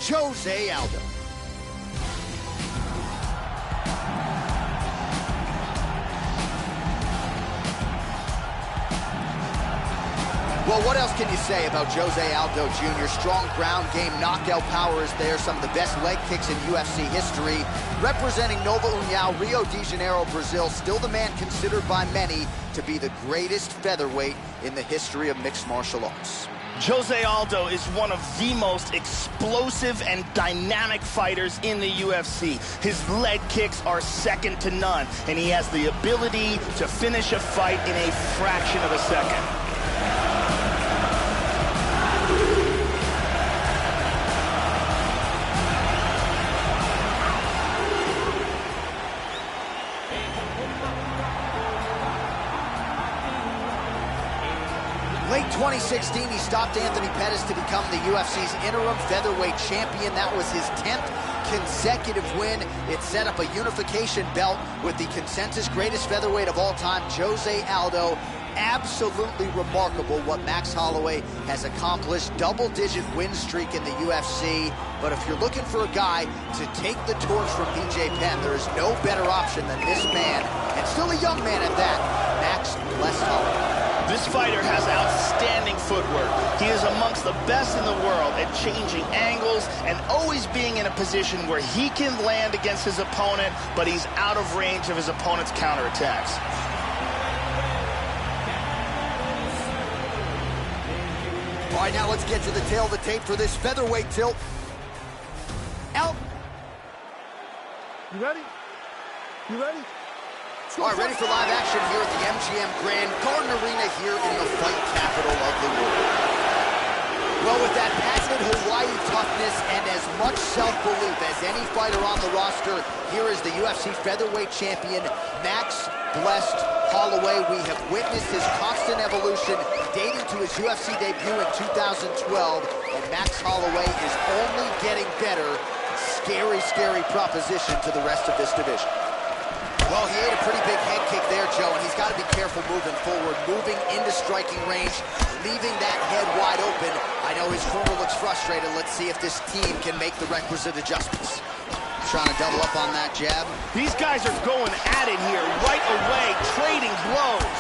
Jose Aldo. Well, what else can you say about Jose Aldo Jr.? Strong ground game, knockout power is there, some of the best leg kicks in UFC history. Representing Nova União, Rio de Janeiro, Brazil, still the man considered by many to be the greatest featherweight in the history of mixed martial arts. Jose Aldo is one of the most explosive and dynamic fighters in the UFC. His leg kicks are second to none, and he has the ability to finish a fight in a fraction of a second. Late 2016, he stopped Anthony Pettis to become the UFC's interim featherweight champion. That was his 10th consecutive win. It set up a unification belt with the consensus greatest featherweight of all time, Jose Aldo. Absolutely remarkable what Max Holloway has accomplished. Double-digit win streak in the UFC. But if you're looking for a guy to take the torch from BJ Penn, there is no better option than this man, and still a young man at that, Max Blessed Holloway. This fighter has outstanding footwork. He is amongst the best in the world at changing angles and always being in a position where he can land against his opponent, but he's out of range of his opponent's counterattacks. All right, now let's get to the tail of the tape for this featherweight tilt. Out. You ready? You ready? All right, ready for live action here at the MGM Grand Garden Arena here in the fight capital of the world. Well, with that patented Hawaii toughness and as much self-belief as any fighter on the roster, here is the UFC featherweight champion, Max Blessed Holloway. We have witnessed his constant evolution dating to his UFC debut in 2012, and Max Holloway is only getting better. Scary, scary proposition to the rest of this division. Well, he ate a pretty big head kick there, Joe, and he's got to be careful moving forward, moving into striking range, leaving that head wide open. I know his corner looks frustrated. Let's see if this team can make the requisite adjustments. Trying to double up on that jab. These guys are going at it here right away, trading blows.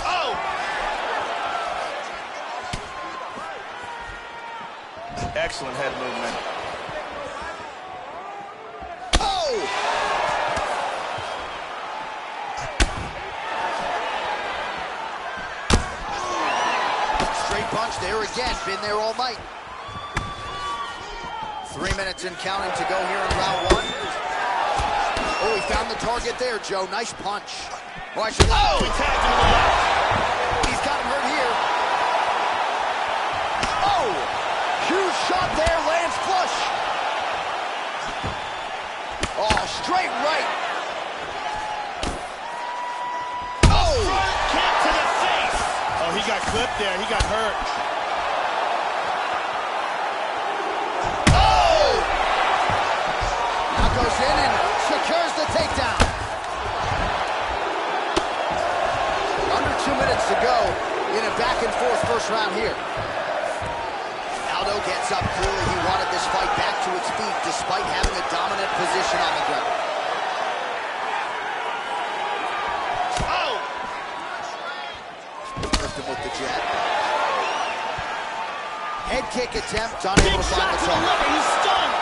Oh! Excellent head movement. Straight punch there again, been there all night. 3 minutes and counting to go here in round one. Oh, he found the target there, Joe. Nice punch. Oh, he tagged him in the left. He's got him hurt here. Oh, huge shot there, lands flush. Oh, straight right. Oh! Kick to the face. Oh, he got clipped there. He got hurt. Oh! Now goes in and secures the takedown. Under 2 minutes to go in a back-and-forth first round here. Aldo gets up. Clearly he wanted this fight back to its feet despite having a dominant position on the ground. Oh! Lift him with the jab. Head kick attempt, unable to find the target. He's stunned.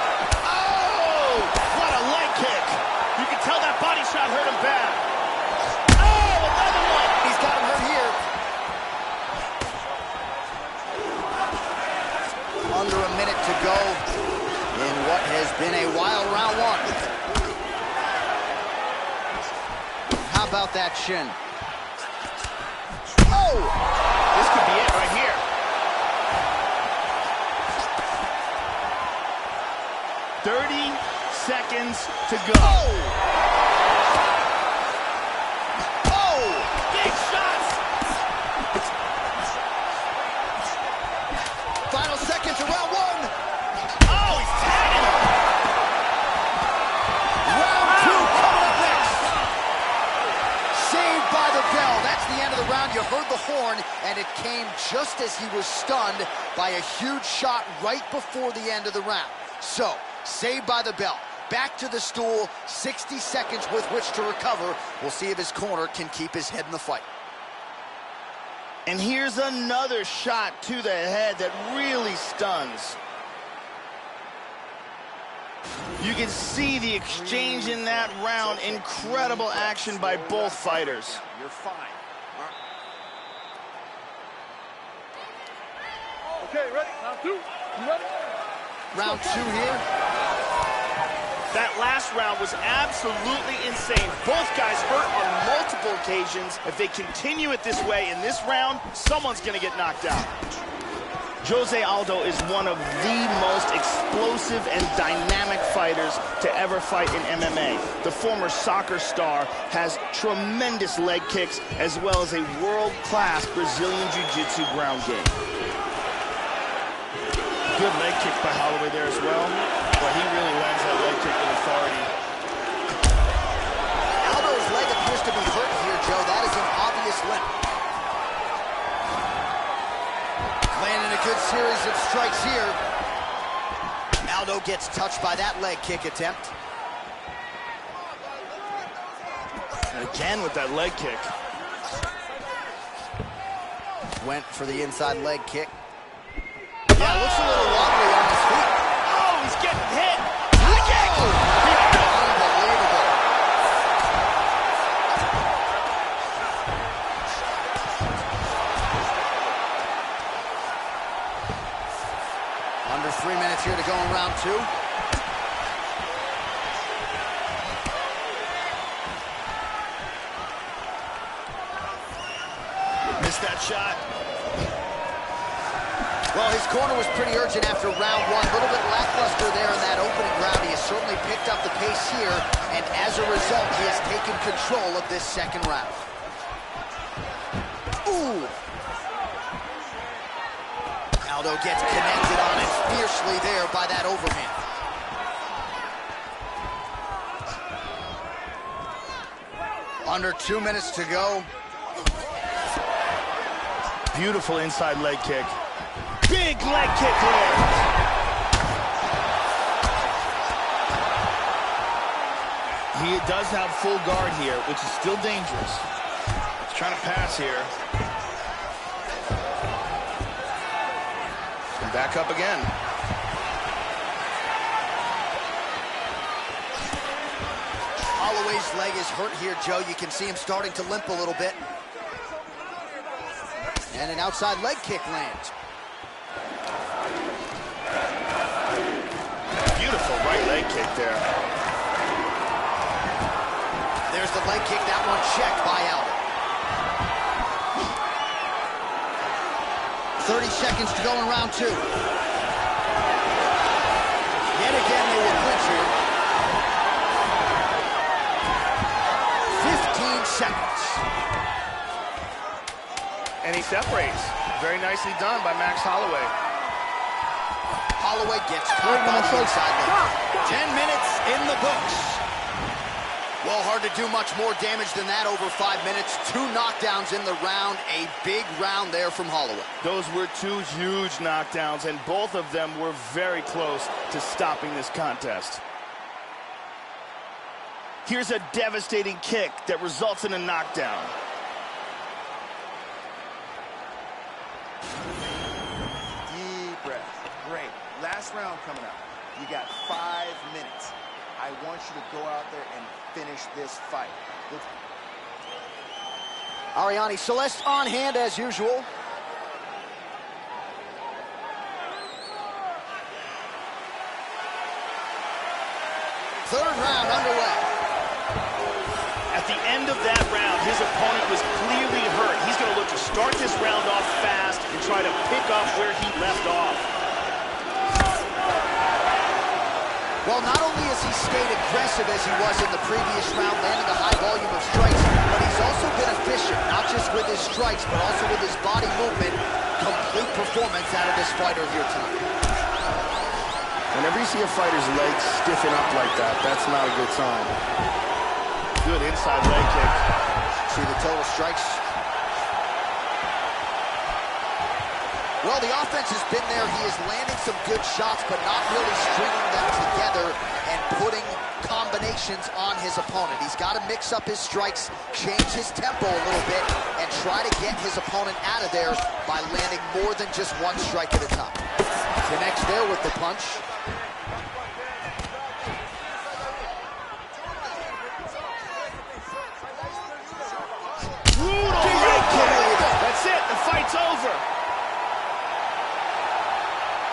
Oh! What a leg kick. You can tell that body shot hurt him bad. Oh, another one. He's got him hurt here. Under a minute to go in what has been a wild round one. How about that shin? Oh! This could be it right here. 30 seconds to go. Oh! Big shots. Final seconds of round one. Oh, he's tagging him. Round two coming up next. Saved by the bell. That's the end of the round. You you heard the horn, and it came just as he was stunned by a huge shot right before the end of the round. So, saved by the bell. Back to the stool, 60 seconds with which to recover. We'll see if his corner can keep his head in the fight. And here's another shot to the head that really stuns. You can see the exchange in that round. Incredible action by both fighters. You're fine. Okay, ready? Round two. You ready? Round two here. That last round was absolutely insane. Both guys hurt on multiple occasions. If they continue it this way in this round, someone's going to get knocked out. Jose Aldo is one of the most explosive and dynamic fighters to ever fight in MMA. The former soccer star has tremendous leg kicks as well as a world-class Brazilian Jiu-Jitsu ground game. Good leg kick by Holloway there as well. But he really lands that leg kick with authority. Aldo's leg appears to be hurt here, Joe. That is an obvious limp. Landing a good series of strikes here. Aldo gets touched by that leg kick attempt. And again with that leg kick. Went for the inside leg kick. Yeah, looks a little wobbly on his feet. Oh, he's getting hit. Leg kick! Unbelievable. Under 3 minutes here to go in round two. Missed that shot. Well, his corner was pretty urgent after round one. A little bit lackluster there in that opening round. He has certainly picked up the pace here, and as a result, he has taken control of this second round. Ooh! Aldo gets connected on it fiercely there by that overhand. Under 2 minutes to go. Beautiful inside leg kick. Big leg kick lands. He does have full guard here, which is still dangerous. He's trying to pass here. And back up again. Holloway's leg is hurt here, Joe. You can see him starting to limp a little bit. And an outside leg kick lands. Beautiful right leg kick there. There's the leg kick, that one checked by Aldo. 30 seconds to go in round two. Yet again, they will clinch here. 15 seconds. And he separates. Very nicely done by Max Holloway. Holloway gets caught on the inside leg. 10 minutes in the books. Well, hard to do much more damage than that over 5 minutes. 2 knockdowns in the round. A big round there from Holloway. Those were 2 huge knockdowns, and both of them were very close to stopping this contest. Here's a devastating kick that results in a knockdown. Deep breath. Great. Last round coming up. You got 5 minutes. I want you to go out there and finish this fight. Ariane Celeste on hand as usual. Third round underway. At the end of that round, his opponent was clearly hurt. He's going to look to start this round off fast and try to pick up where he left off. Well, not only has he stayed aggressive as he was in the previous round, landing a high volume of strikes, but he's also been efficient, not just with his strikes, but also with his body movement. Complete performance out of this fighter here tonight. Whenever you see a fighter's legs stiffen up like that, that's not a good sign. Good inside leg kick. See the total strikes. Well, the offense has been there. He is landing some good shots, but not really stringing them together and putting combinations on his opponent. He's got to mix up his strikes, change his tempo a little bit, and try to get his opponent out of there by landing more than just one strike at a time. Connects there with the punch. Brutal leg kick. That's it. The fight's over.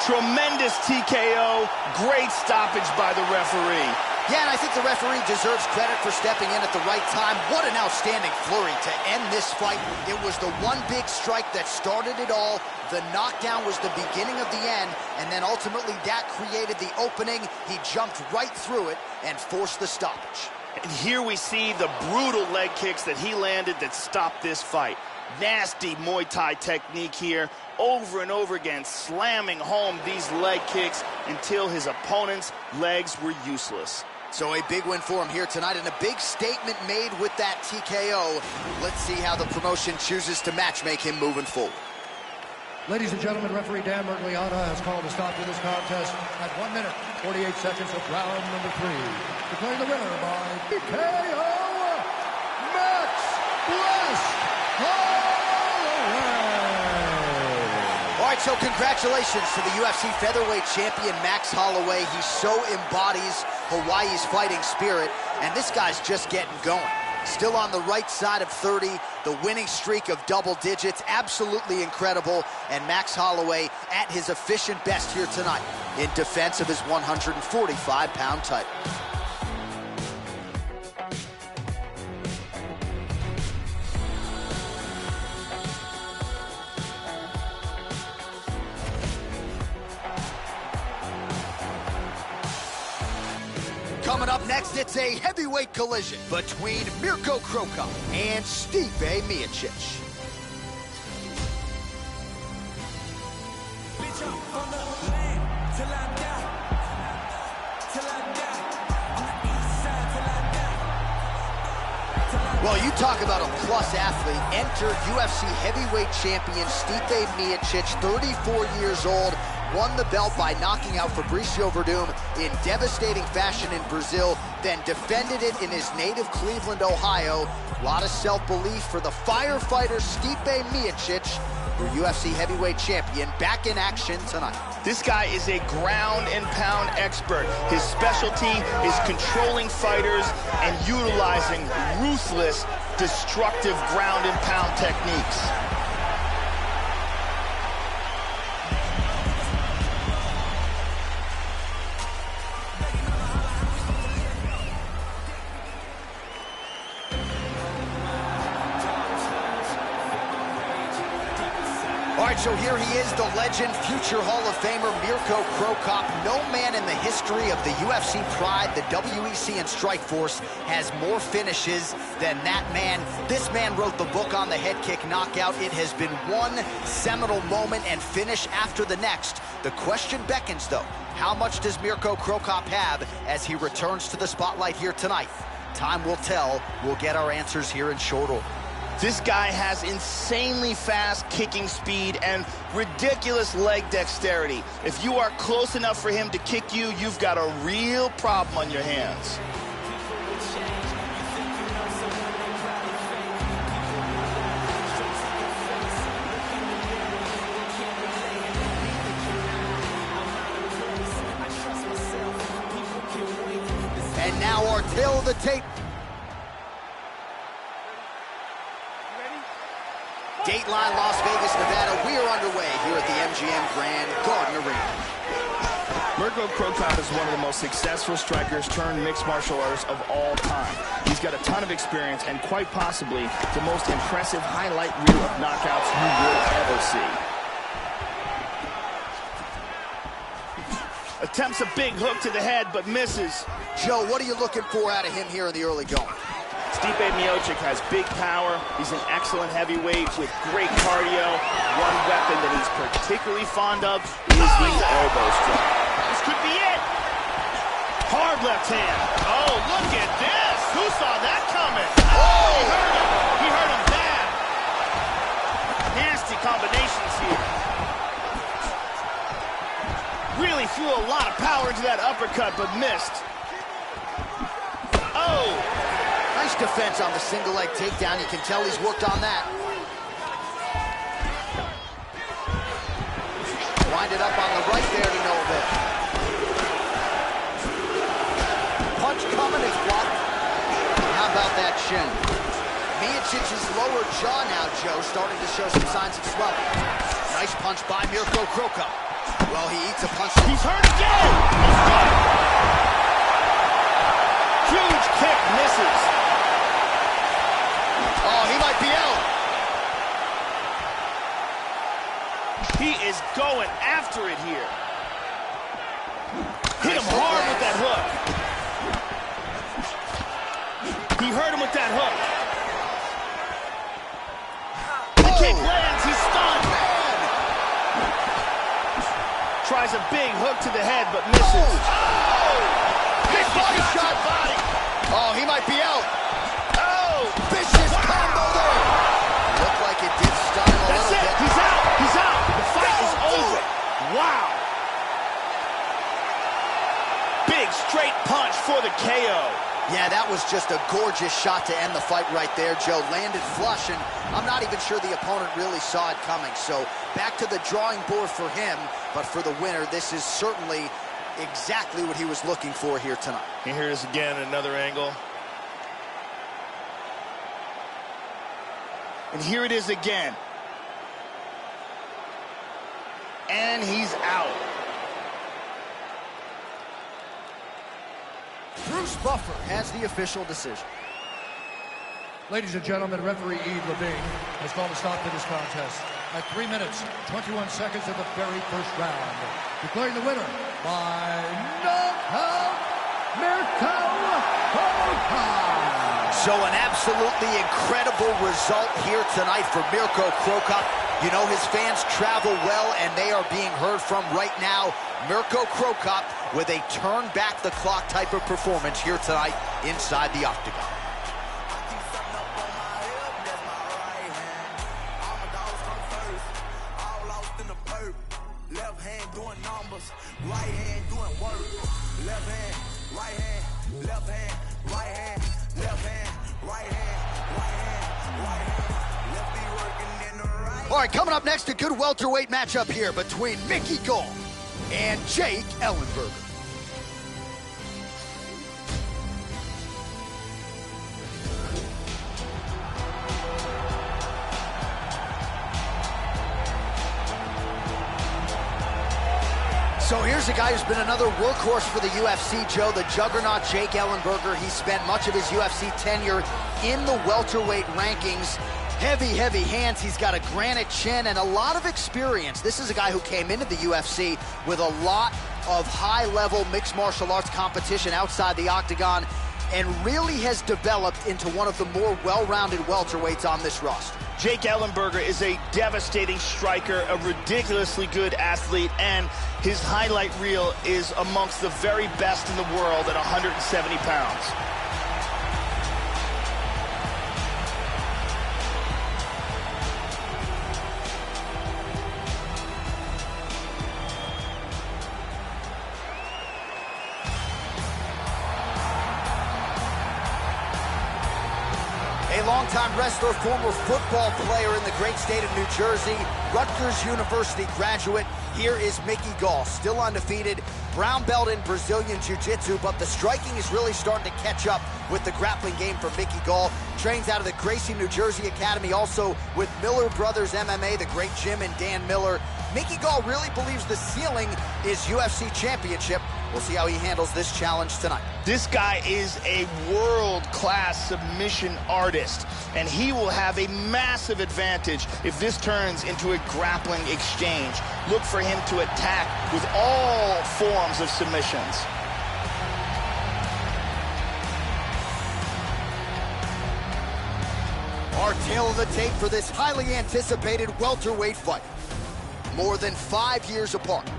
Tremendous TKO. Great stoppage by the referee. Yeah, and I think the referee deserves credit for stepping in at the right time. What an outstanding flurry to end this fight. It was the one big strike that started it all. The knockdown was the beginning of the end, and then ultimately that created the opening. He jumped right through it and forced the stoppage. And here we see the brutal leg kicks that he landed that stopped this fight. Nasty Muay Thai technique here, over and over again, slamming home these leg kicks until his opponent's legs were useless. So a big win for him here tonight, and a big statement made with that TKO. Let's see how the promotion chooses to matchmake him moving forward. Ladies and gentlemen, referee Dan Mergliata has called a stop to this contest at 1 minute, 48 seconds of round number 3. Declaring the winner by TKO, Max Bless Holloway. All right, so congratulations to the UFC featherweight champion, Max Holloway. He so embodies Hawaii's fighting spirit, and this guy's just getting going. Still on the right side of 30, the winning streak of double digits, absolutely incredible, and Max Holloway at his efficient best here tonight in defense of his 145-pound title. Coming up next, it's a heavyweight collision between Mirko Cro Cop and Stipe Miocic. Well, you talk about a plus athlete. Enter UFC heavyweight champion Stipe Miocic, 34 years old. Won the belt by knocking out Fabricio Verdum in devastating fashion in Brazil, then defended it in his native Cleveland, Ohio. A lot of self-belief for the firefighter Stipe Miocic, your UFC heavyweight champion, back in action tonight. This guy is a ground and pound expert. His specialty is controlling fighters and utilizing ruthless, destructive ground and pound techniques. All right, so here he is, the legend, future Hall of Famer, Mirko Cro Cop. No man in the history of the UFC Pride, the WEC, and Strikeforce has more finishes than that man. This man wrote the book on the head kick knockout. It has been one seminal moment and finish after the next. The question beckons, though, how much does Mirko Cro Cop have as he returns to the spotlight here tonight? Time will tell. We'll get our answers here in short order. This guy has insanely fast kicking speed and ridiculous leg dexterity. If you are close enough for him to kick you, you've got a real problem on your hands. And now our tail of the tape. Dateline, Las Vegas, Nevada. We are underway here at the MGM Grand Garden Arena. Mirko Cro Cop is one of the most successful strikers turned mixed martial artists of all time. He's got a ton of experience and quite possibly the most impressive highlight reel of knockouts you will ever see. Attempts a big hook to the head, but misses. Joe, what are you looking for out of him here in the early going? Stipe Miocic has big power. He's an excellent heavyweight with great cardio. One weapon that he's particularly fond of is the elbow strike. This could be it. Hard left hand. Oh, look at this. Who saw that coming? Oh, he hurt him. He hurt him bad. Nasty combinations here. Really threw a lot of power into that uppercut, but missed. Oh! Nice defense on the single leg takedown. You can tell he's worked on that. Winded up on the right there to no avail. Punch coming, it's blocked. How about that shin? Miocic's lower jaw now, Joe, starting to show some signs of swelling. Nice punch by Mirko Cro Cop. Well, he eats a punch. He's hurt again! He's done. Huge kick misses. Oh, he might be out. He is going after it here. Hit him hard with that hook. He hurt him with that hook. The kick lands, he's stunned. Tries a big hook to the head, but misses. Oh! Big body shot. Body. Oh, he might be out. Oh! Vicious combo there. Looked like it did stun him a That's little it. bit. He's out. He's out. The fight is over. Wow. Big straight punch for the KO. Yeah, that was just a gorgeous shot to end the fight right there, Joe. Landed flush, and I'm not even sure the opponent really saw it coming. So back to the drawing board for him, but for the winner, this is certainly exactly what he was looking for here tonight. And here is again another angle. And here it is again. And he's out. Bruce Buffer has the official decision. Ladies and gentlemen, referee Eve Levine has called a stop to this contest at 3 minutes, 21 seconds of the very first round. Declaring the winner by knockout, Mirko Cro Cop. So an absolutely incredible result here tonight for Mirko Cro Cop. You know, his fans travel well, and they are being heard from right now. Mirko Cro Cop with a turn-back-the-clock type of performance here tonight inside the octagon. Left hand doing numbers, right hand doing work. Left hand, right hand, left hand, right hand, left hand, right hand, right hand, right hand. Left be working in the right. All right, coming up next, a good welterweight matchup here between Mickey Gall and Jake Ellenberger. So here's a guy who's been another workhorse for the UFC, Joe, the juggernaut Jake Ellenberger. He spent much of his UFC tenure in the welterweight rankings. Heavy, heavy hands. He's got a granite chin and a lot of experience. This is a guy who came into the UFC with a lot of high-level mixed martial arts competition outside the octagon and really has developed into one of the more well-rounded welterweights on this roster. Jake Ellenberger is a devastating striker, a ridiculously good athlete, and his highlight reel is amongst the very best in the world at 170 pounds. A longtime wrestler, former football player in the great state of New Jersey, Rutgers University graduate. Here is Mickey Gall, still undefeated, brown belt in Brazilian Jiu-Jitsu, but the striking is really starting to catch up with the grappling game for Mickey Gall. Trains out of the Gracie, New Jersey Academy, also with Miller Brothers MMA, the great Jim and Dan Miller. Mickey Gall really believes the ceiling is UFC championship. We'll see how he handles this challenge tonight. This guy is a world-class submission artist, and he will have a massive advantage if this turns into a grappling exchange. Look for him to attack with all forms of submissions. Our tale of the tape for this highly anticipated welterweight fight. More than 5 years apart.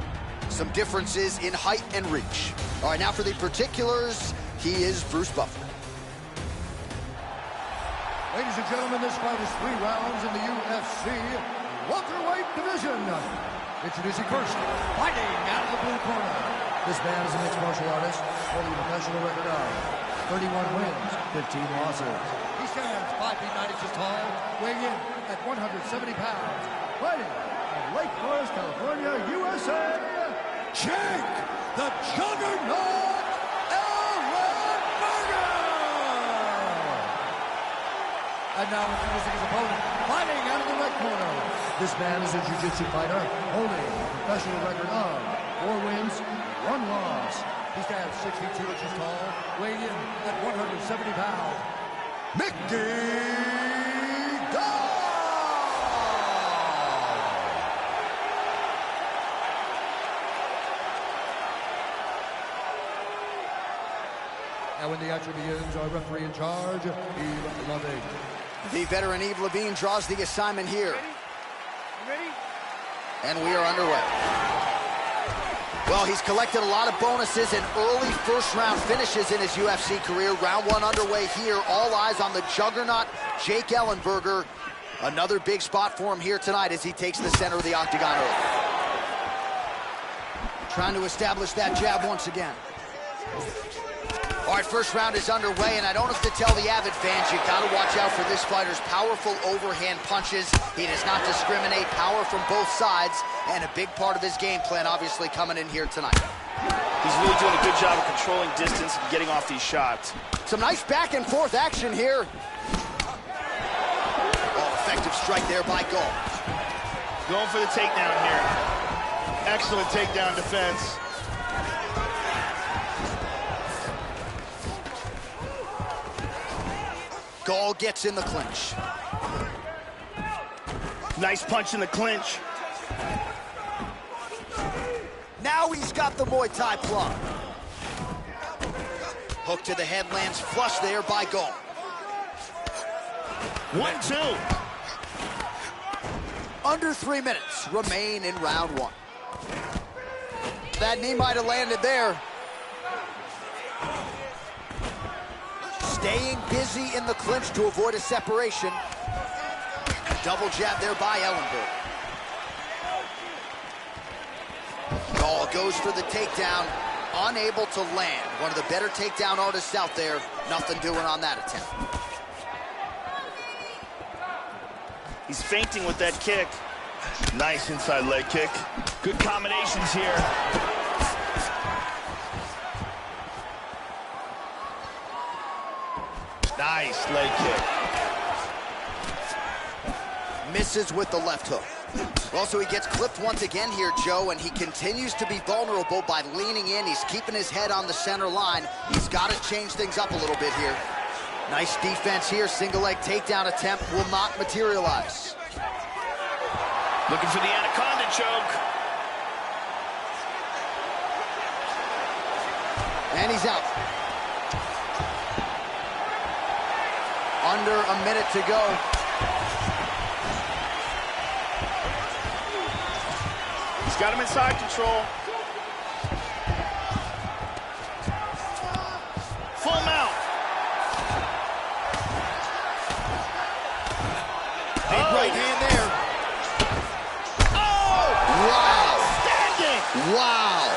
Some differences in height and reach. All right, now for the particulars, he is Bruce Buffer. Ladies and gentlemen, this fight is 3 rounds in the UFC welterweight division. Introducing first, fighting out of the blue corner, this man is a mixed martial artist holding a professional record of 31 wins, 15 losses. He stands 5 feet 9 inches tall, weighing in at 170 pounds. Fighting in Lake Forest, California, USA, Jake the Juggernaut Ellenberger! And now introducing his opponent, fighting out of the red corner. This man is a jiu-jitsu fighter holding a professional record of 4 wins, 1 loss. He stands 6 feet 2 inches tall, weighing in at 170 pounds. Mickey Dog! And when the action begins, our referee in charge, Eve Loving. The veteran Eve Levine draws the assignment here. Ready? And we are underway. Well, he's collected a lot of bonuses and early first-round finishes in his UFC career. Round 1 underway here. All eyes on the juggernaut, Jake Ellenberger. Another big spot for him here tonight as he takes the center of the octagon early. Trying to establish that jab once again. All right, first round is underway, and I don't have to tell the avid fans, you gotta watch out for this fighter's powerful overhand punches. He does not discriminate, power from both sides, and a big part of his game plan obviously coming in here tonight. He's really doing a good job of controlling distance and getting off these shots. Some nice back and forth action here. Oh, effective strike there by Gall. Going for the takedown here. Excellent takedown defense. Gall gets in the clinch. Nice punch in the clinch. Now he's got the Muay Thai plug. Hook to the head lands flush there by Gall. 1-2. Under 3 minutes remain in round 1. That knee might have landed there. Staying busy in the clinch to avoid a separation. Double jab there by Ellenberger. Gall goes for the takedown, unable to land. One of the better takedown artists out there. Nothing doing on that attempt. He's feinting with that kick. Nice inside leg kick. Good combinations here. Nice leg kick. Misses with the left hook. Also, he gets clipped once again here, Joe, and he continues to be vulnerable by leaning in. He's keeping his head on the center line. He's got to change things up a little bit here. Nice defense here. Single leg takedown attempt will not materialize. Looking for the anaconda choke. And he's out. Under a minute to go. He's got him inside control. Full mount. Big right hand there. Oh! Wow. Standing. Wow.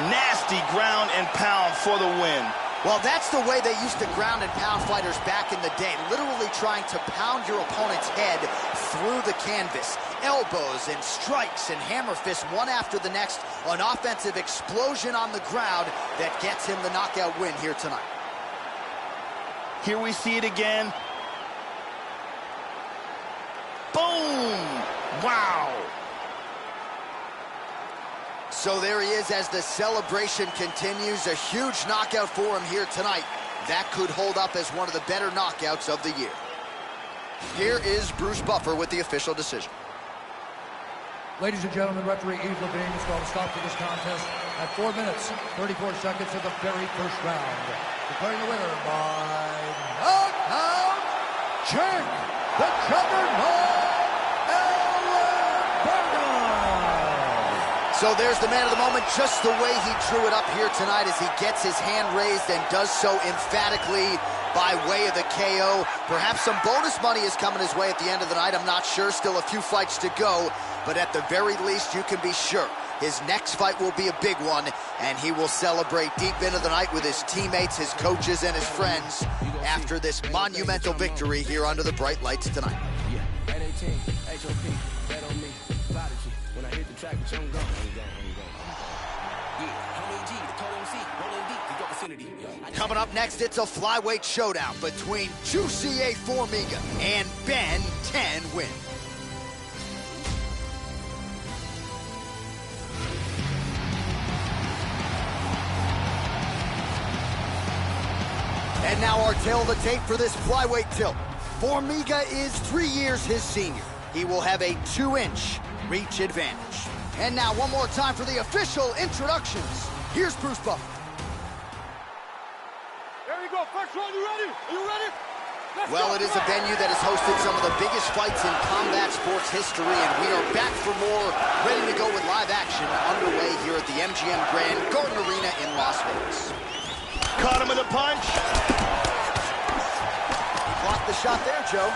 Nasty ground and pound for the win. Well, that's the way they used to ground and pound fighters back in the day, literally trying to pound your opponent's head through the canvas. Elbows and strikes and hammer fists one after the next. An offensive explosion on the ground that gets him the knockout win here tonight. Here we see it again. Boom! Wow! So there he is as the celebration continues. A huge knockout for him here tonight. That could hold up as one of the better knockouts of the year. Here is Bruce Buffer with the official decision. Ladies and gentlemen, referee Eve Levine is going to stop to this contest at 4 minutes, 34 seconds of the very first round. Declaring the winner by knockout, Jake the Juggernaut Ellenberger. So there's the man of the moment, just the way he drew it up here tonight as he gets his hand raised and does so emphatically by way of the KO. Perhaps some bonus money is coming his way at the end of the night. I'm not sure. Still a few fights to go. but at the very least, you can be sure his next fight will be a big one, and he will celebrate deep into the night with his teammates, his coaches, and his friends after this monumental victory here under the bright lights tonight. Coming up next, it's a flyweight showdown between Juicy A. Formiga and Ben 10 Win. And now our tail of the tape for this flyweight tilt. Formiga is 3 years his senior. He will have a 2-inch reach advantage. And now one more time for the official introductions. Here's Bruce Buffer. There you go, first one, you ready? Are you ready? Well, it is a venue that has hosted some of the biggest fights in combat sports history, and we are back for more, ready to go with live action underway here at the MGM Grand Garden Arena in Las Vegas. Caught him with a punch. Blocked the shot there, Joe.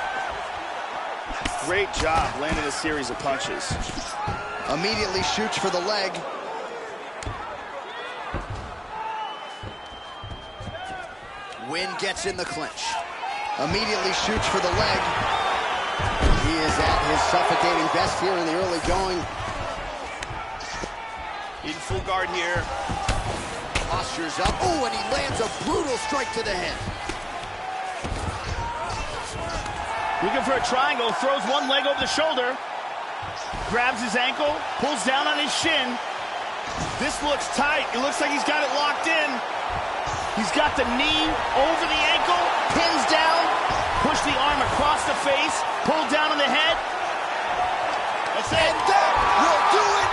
Great job landing a series of punches. Immediately shoots for the leg. Win gets in the clinch. Immediately shoots for the leg. He is at his suffocating best here in the early going. In full guard here. Postures up. Oh, and he lands a brutal strike to the head. Looking for a triangle, throws one leg over the shoulder. Grabs his ankle, pulls down on his shin. This looks tight. It looks like he's got it locked in. He's got the knee over the ankle, pins down, push the arm across the face, pull down on the head. That's it. And that will do it.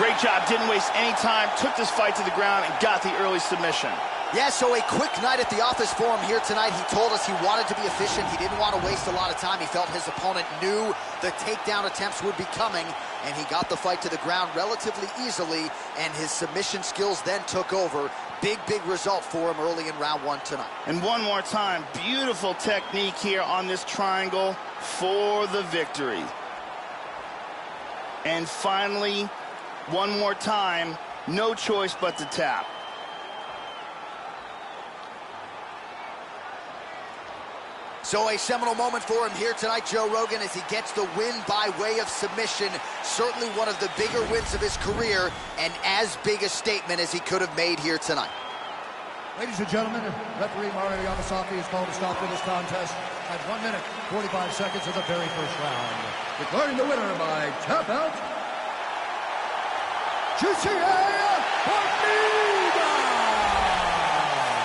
Great job, didn't waste any time, took this fight to the ground and got the early submission. Yeah, so a quick night at the office for him here tonight. He told us he wanted to be efficient. He didn't want to waste a lot of time. He felt his opponent knew the takedown attempts would be coming, and he got the fight to the ground relatively easily, and his submission skills then took over. Big, big result for him early in round one tonight. And one more time, beautiful technique here on this triangle for the victory. And finally, one more time, no choice but to tap. So a seminal moment for him here tonight, Joe Rogan, as he gets the win by way of submission. Certainly one of the bigger wins of his career, and as big a statement as he could have made here tonight. Ladies and gentlemen, referee Mario Yamasaki has called a stop to this contest at 1 minute, 45 seconds of the very first round. Declaring the winner by tap out, Juicy A. Formiga!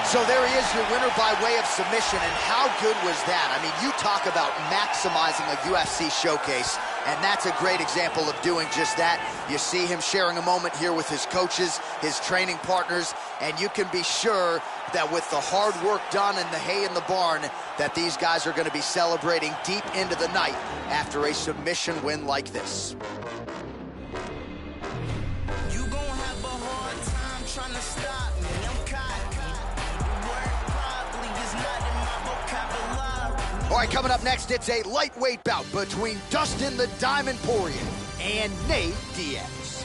So there he is, your winner by way of submission, and how good was that? I mean, you talk about maximizing a UFC showcase, and that's a great example of doing just that. You see him sharing a moment here with his coaches, his training partners, and you can be sure that with the hard work done and the hay in the barn, that these guys are going to be celebrating deep into the night after a submission win like this. You gon' have a hard time trying to stop me. I'm caught. The word probably is not in my vocabulary. All right, coming up next, it's a lightweight bout between Dustin the Diamond Poirier and Nate Diaz.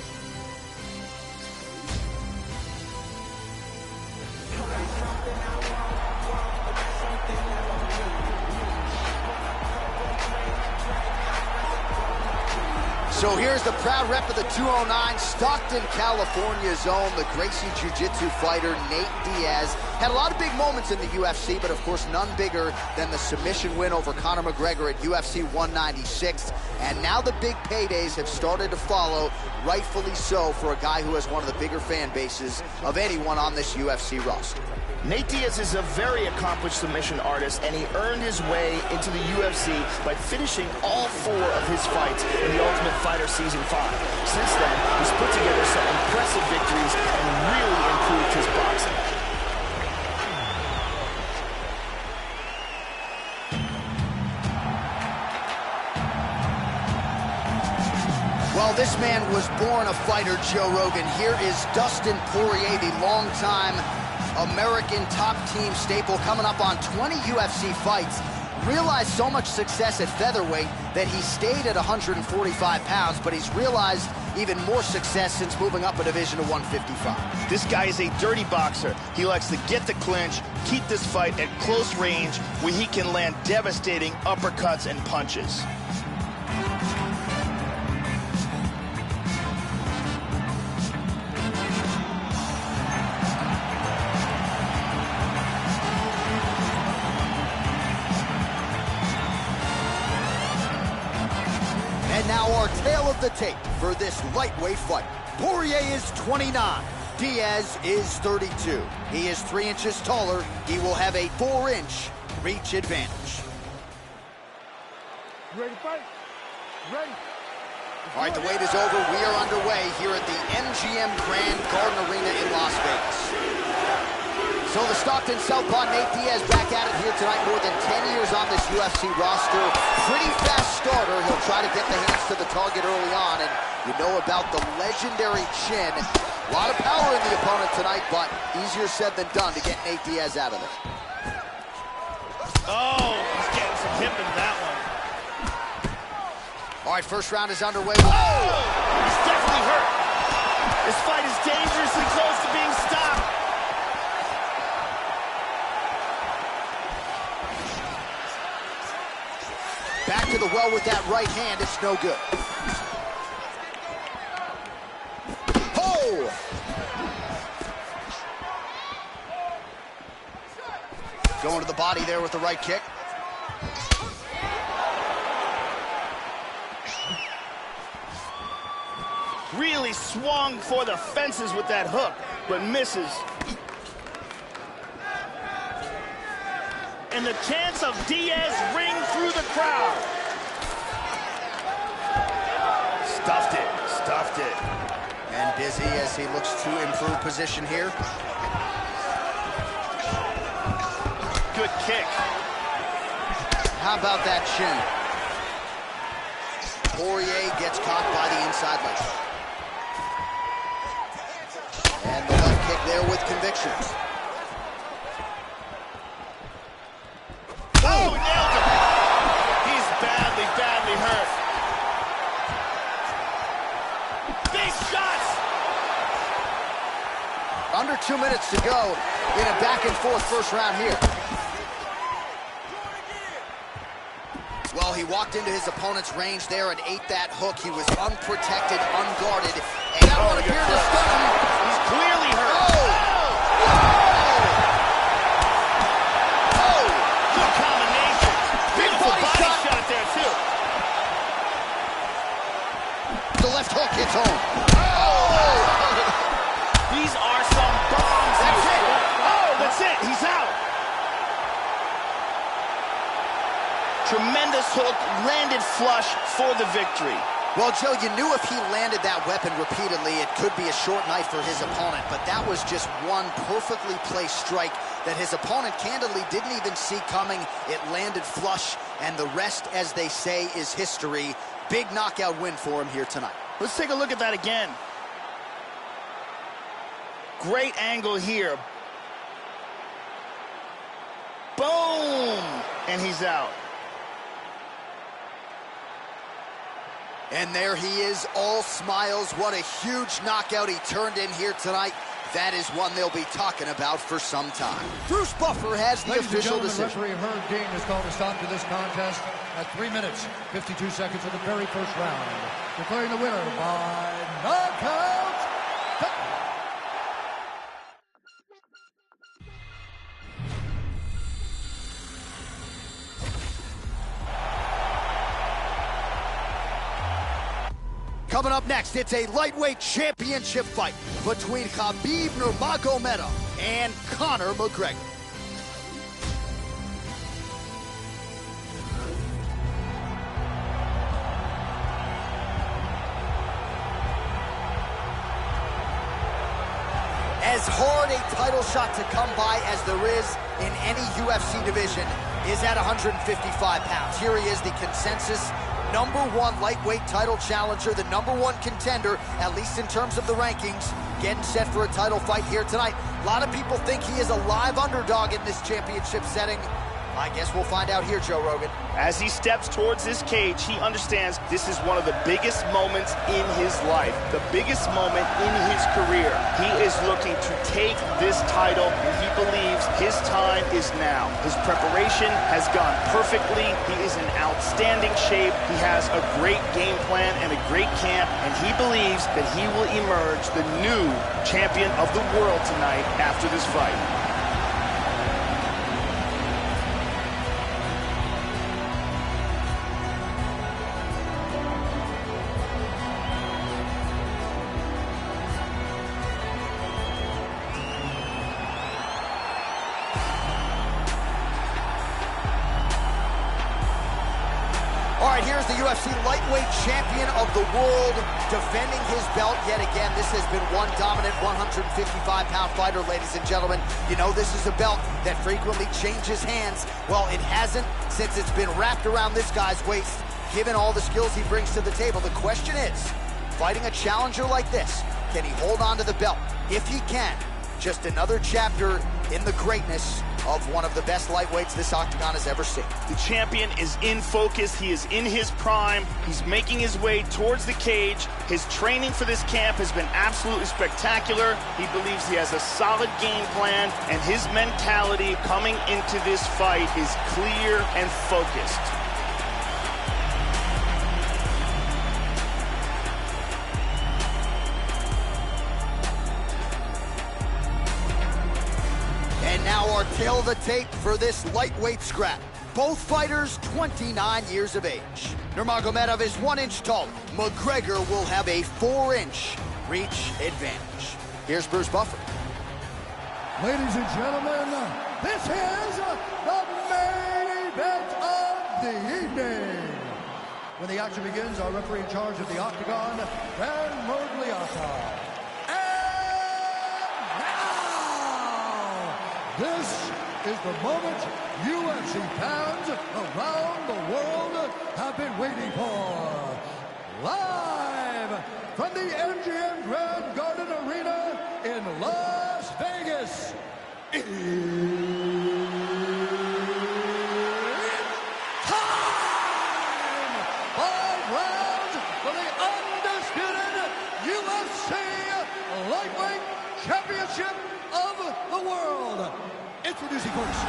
So here's the proud rep of the 209, Stockton, California's own, the Gracie Jiu-Jitsu fighter, Nate Diaz. Had a lot of big moments in the UFC, but of course none bigger than the submission win over Conor McGregor at UFC 196. And now the big paydays have started to follow, rightfully so, for a guy who has one of the bigger fan bases of anyone on this UFC roster. Nate Diaz is a very accomplished submission artist, and he earned his way into the UFC by finishing all 4 of his fights in the Ultimate Fighter Season 5. Since then, he's put together some impressive victories and really improved his boxing. Well, this man was born a fighter, Joe Rogan. Here is Dustin Poirier, the longtime American top team staple, coming up on 20 UFC fights. realized so much success at featherweight that he stayed at 145 pounds, but he's realized even more success since moving up a division to 155. This guy is a dirty boxer. He likes to get the clinch, keep this fight at close range where he can land devastating uppercuts and punches. And now our tale of the tape for this lightweight fight. Poirier is 29. Diaz is 32. He is 3 inches taller. He will have a 4-inch reach advantage. You ready to fight? Ready? All right, the wait is over. We are underway here at the MGM Grand Garden Arena in Las Vegas. So the Stockton Southpaw Nate Diaz back at it here tonight. More than 10 years on this UFC roster. Pretty fast starter. He'll try to get the hands to the target early on. And you know about the legendary chin. A lot of power in the opponent tonight, but easier said than done to get Nate Diaz out of there. Oh, he's getting some hip in that one. All right, first round is underway. Oh, he's definitely hurt. This fight is dangerously close to being stopped. Back to the well with that right hand. It's no good. Oh! Going to the body there with the right kick. Really swung for the fences with that hook, but misses. And the chance of Diaz ring through the crowd. Stuffed it. And dizzy as he looks to improve position here. Good kick. How about that chin? Poirier gets caught by the inside leg. And the left kick there with conviction. Oh, nailed him. He's badly, badly hurt. Big shots. Under 2 minutes to go in a back-and-forth first round here. Well, he walked into his opponent's range there and ate that hook. He was unprotected, unguarded, and that one appeared to stun him. He's clearly hurt. Oh! Good combination. Beautiful body shot there, too. The left hook hits home. These are some bombs. That's it. Oh, that's it. He's out. Tremendous hook, landed flush for the victory. Well, Joe, you knew if he landed that weapon repeatedly, it could be a short night for his opponent, but that was just one perfectly placed strike that his opponent candidly didn't even see coming. It landed flush, and the rest, as they say, is history. Big knockout win for him here tonight. Let's take a look at that again. Great angle here. Boom! And he's out. And there he is, all smiles. What a huge knockout he turned in here tonight. That is one they'll be talking about for some time. Bruce Buffer has the official decision. Referee Herb Dean has called a stop to this contest at 3 minutes, 52 seconds of the very first round. Declaring the winner by knockout. Coming up next, it's a lightweight championship fight between Khabib Nurmagomedov and Conor McGregor. As hard a title shot to come by as there is in any UFC division is at 155 pounds. Here he is, the consensus #1 lightweight title challenger, the #1 contender, at least in terms of the rankings, getting set for a title fight here tonight. A lot of people think he is a live underdog in this championship setting. I guess we'll find out here, Joe Rogan. As he steps towards this cage, he understands this is one of the biggest moments in his life, the biggest moment in his career. He is looking to take this title, and he believes his time is now. His preparation has gone perfectly. He is in outstanding shape. He has a great game plan and a great camp, and he believes that he will emerge the new champion of the world tonight after this fight. All right, here's the UFC lightweight champion of the world defending his belt yet again. This has been one dominant 155-pound fighter, ladies and gentlemen. You know this is a belt that frequently changes hands. Well, it hasn't since it's been wrapped around this guy's waist. Given all the skills he brings to the table, the question is, fighting a challenger like this, can he hold on to the belt? If he can, just another chapter in the greatness of one of the best lightweights this octagon has ever seen. The champion is in focus. He is in his prime. He's making his way towards the cage. His training for this camp has been absolutely spectacular. He believes he has a solid game plan, and his mentality coming into this fight is clear and focused. And now our tail of the tape for this lightweight scrap. Both fighters 29 years of age. Nurmagomedov is 1 inch taller. McGregor will have a 4-inch reach advantage. Here's Bruce Buffer. Ladies and gentlemen, this is the main event of the evening. When the action begins, our referee in charge of the octagon, Dan Murgliata. This is the moment UFC fans around the world have been waiting for. Live from the MGM Grand Garden Arena in Las Vegas. It's time! 5 rounds for the undisputed UFC Lightweight Championship of the world. Introducing first,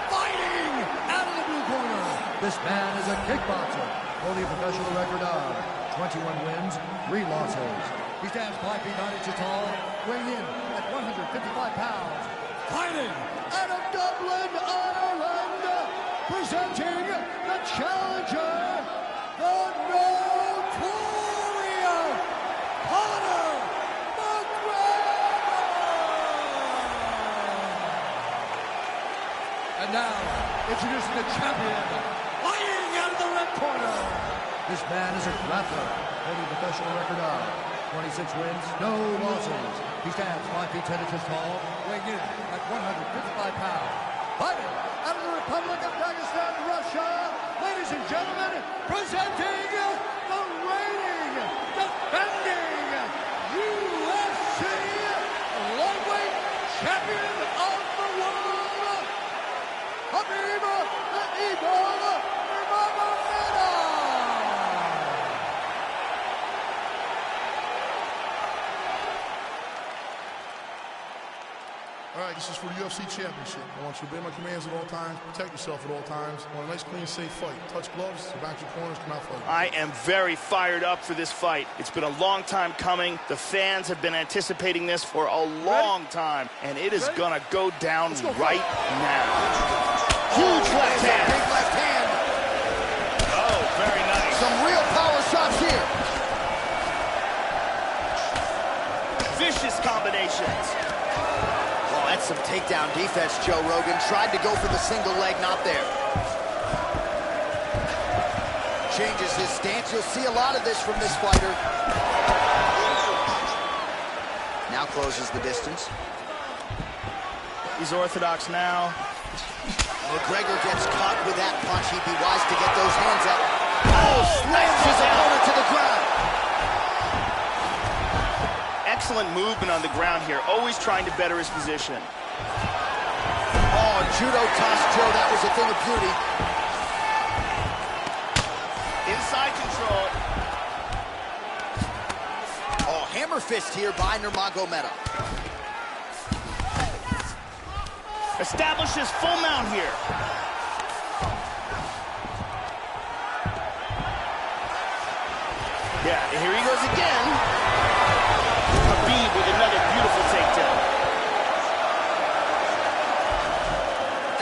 fighting out of the blue corner. This man is a kickboxer, holding a professional record of 21 wins, 3 losses. He stands 5 feet 9 inches tall, weighing in at 155 pounds. Fighting out of Dublin, Ireland, presenting the challenger, the notorious Conor McGregor. And now, introducing the champion, fighting out of the red corner. This man is a grappler, holding a professional record of 26 wins, no losses. He stands 5 feet 10 inches tall, weighing in at 155 pounds. Fighting out of the Republic of Dagestan, Russia, ladies and gentlemen, presenting the reigning, defending UFC lightweight champion of the world, Khabib the Eagle Nurmagomedov. All right, this is for the UFC Championship. I want you to obey my commands at all times, protect yourself at all times. I want a nice, clean, safe fight. Touch gloves, back your corners, come out fighting. I am very fired up for this fight. It's been a long time coming. The fans have been anticipating this for a long time, and it is gonna go down right now. Huge left hand. Big left hand. Oh, very nice. Some real power shots here. Vicious combinations. Oh, that's some takedown defense, Joe Rogan. Tried to go for the single leg, not there. Changes his stance. You'll see a lot of this from this fighter. Now closes the distance. He's orthodox now. McGregor gets caught with that punch. He'd be wise to get those hands up. Oh, slams his opponent to the ground. Excellent movement on the ground here, always trying to better his position. Oh, judo toss, Joe. That was a thing of beauty. Inside control. Oh, hammer fist here by Nurmagomedov. Establishes full mount here. Yeah, here he goes again. Khabib with another beautiful takedown.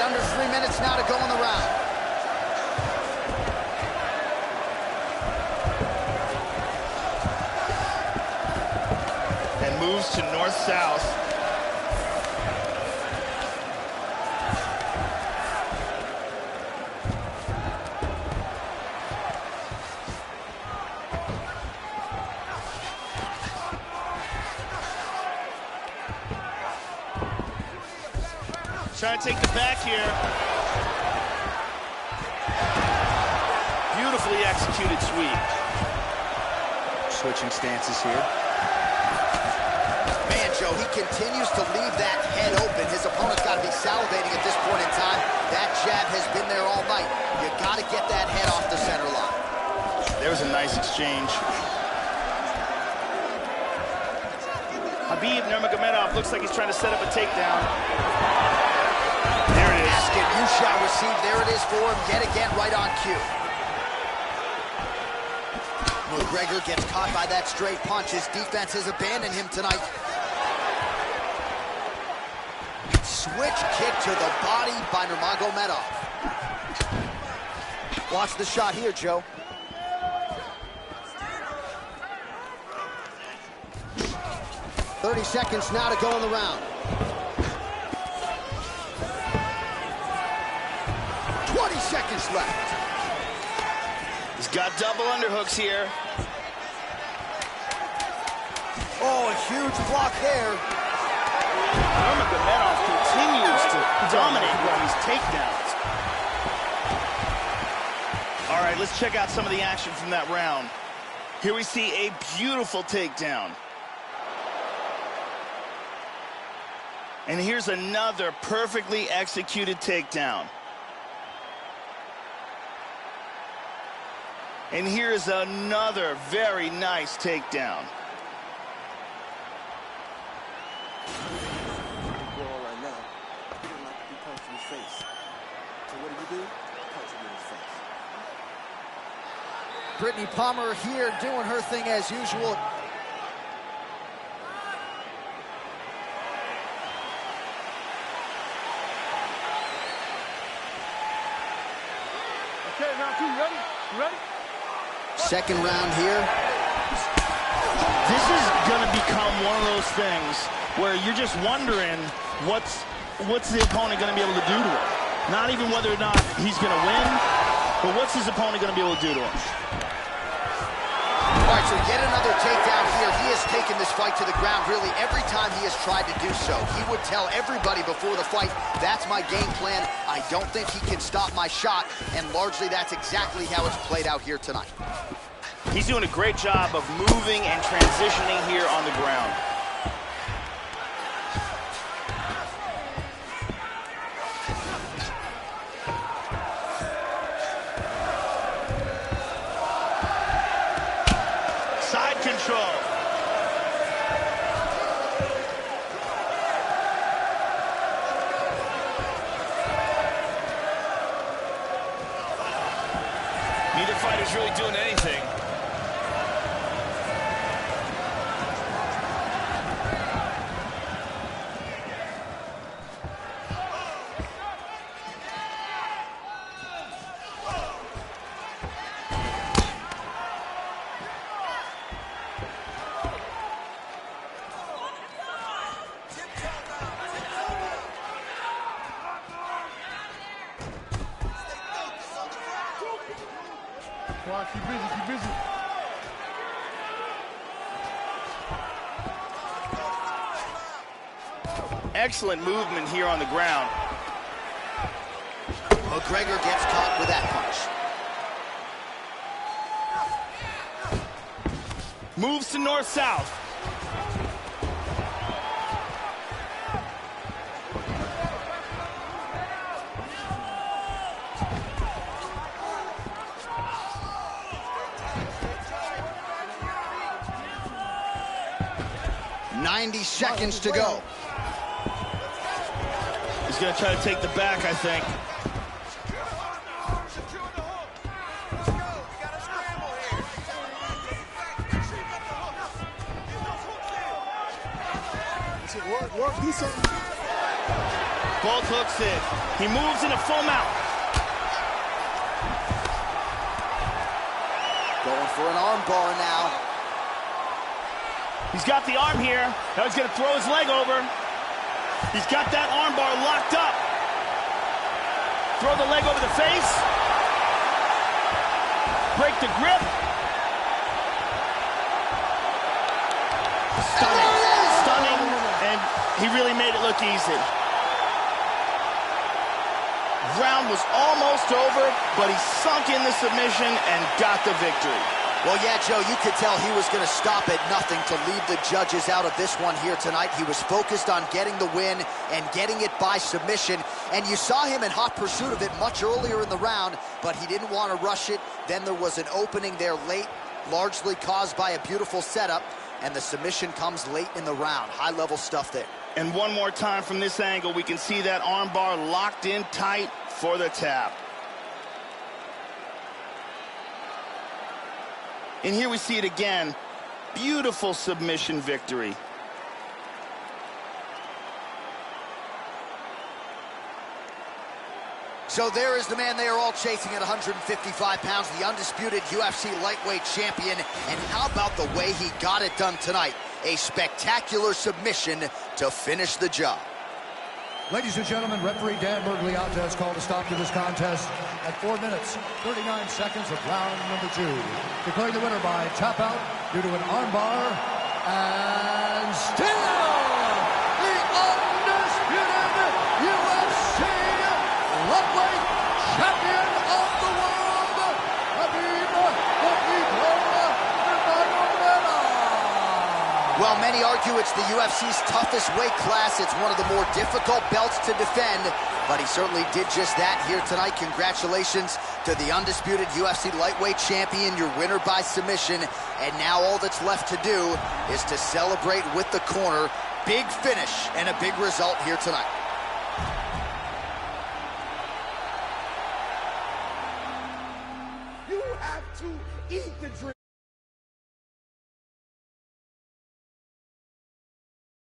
Under 3 minutes now to go in the round. And moves to north-south. Trying to take the back here. Beautifully executed sweep. Switching stances here. Man, Joe, he continues to leave that head open. His opponent's got to be salivating at this point in time. That jab has been there all night. You got to get that head off the center line. There's a nice exchange. Khabib Nurmagomedov looks like he's trying to set up a takedown. There it is. Ask it, you shall receive. There it is for him yet again, right on cue. McGregor gets caught by that straight punch. His defense has abandoned him tonight. Switch kick to the body by Nurmagomedov. Watch the shot here, Joe. Seconds now to go in the round. 20 seconds left. He's got double underhooks here. Oh, a huge block there. Nurmagomedov continues to dominate with these takedowns. All right, let's check out some of the action from that round. Here we see a beautiful takedown. And here's another perfectly executed takedown. And here's another very nice takedown. Right now, he didn't like to be punched in his face. So what do? Punch him in his face. Brittany Palmer here doing her thing as usual. Okay, round two, you ready? You ready? Second round here. This is going to become one of those things where you're just wondering what's the opponent going to be able to do to him. Not even whether or not he's going to win, but what's his opponent going to be able to do to him. All right, so yet another takedown here. He has taken this fight to the ground really every time he has tried to do so. He would tell everybody before the fight, that's my game plan. I don't think he can stop my shot, and largely that's exactly how it's played out here tonight. He's doing a great job of moving and transitioning here on the ground. Side control. Neither fighter's really doing anything. Come on, keep busy, keep busy. Excellent movement here on the ground. McGregor gets caught with that punch. Moves to north-south. 90 seconds to go. He's going to try to take the back, I think. Work, do something. Both hooks in. He moves in a full mount. Going for an arm bar now. He's got the arm here. Now he's going to throw his leg over. He's got that arm bar locked up. Throw the leg over the face. Break the grip. Stunning. Stunning. And he really made it look easy. Round was almost over, but he sunk in the submission and got the victory. Well, yeah, Joe, you could tell he was going to stop at nothing to leave the judges out of this one here tonight. He was focused on getting the win and getting it by submission, and you saw him in hot pursuit of it much earlier in the round, but he didn't want to rush it. Then there was an opening there late, largely caused by a beautiful setup, and the submission comes late in the round. High-level stuff there. And one more time from this angle, we can see that arm bar locked in tight for the tap. And here we see it again. Beautiful submission victory. So there is the man they are all chasing at 155 pounds, the undisputed UFC lightweight champion. And how about the way he got it done tonight? A spectacular submission to finish the job. Ladies and gentlemen, referee Dan Mergliata has called a stop to this contest at 4 minutes, 39 seconds of round number 2. Declaring the winner by tap out due to an armbar, and still the undisputed UFC lightweight champion of the world, Khabib Nurmagomedov. Well, many argue it's the UFC's toughest weight class. It's one of the more difficult belts to defend, but he certainly did just that here tonight. Congratulations to the undisputed UFC lightweight champion, your winner by submission. And now all that's left to do is to celebrate with the corner. Big finish and a big result here tonight. You have to eat the drink.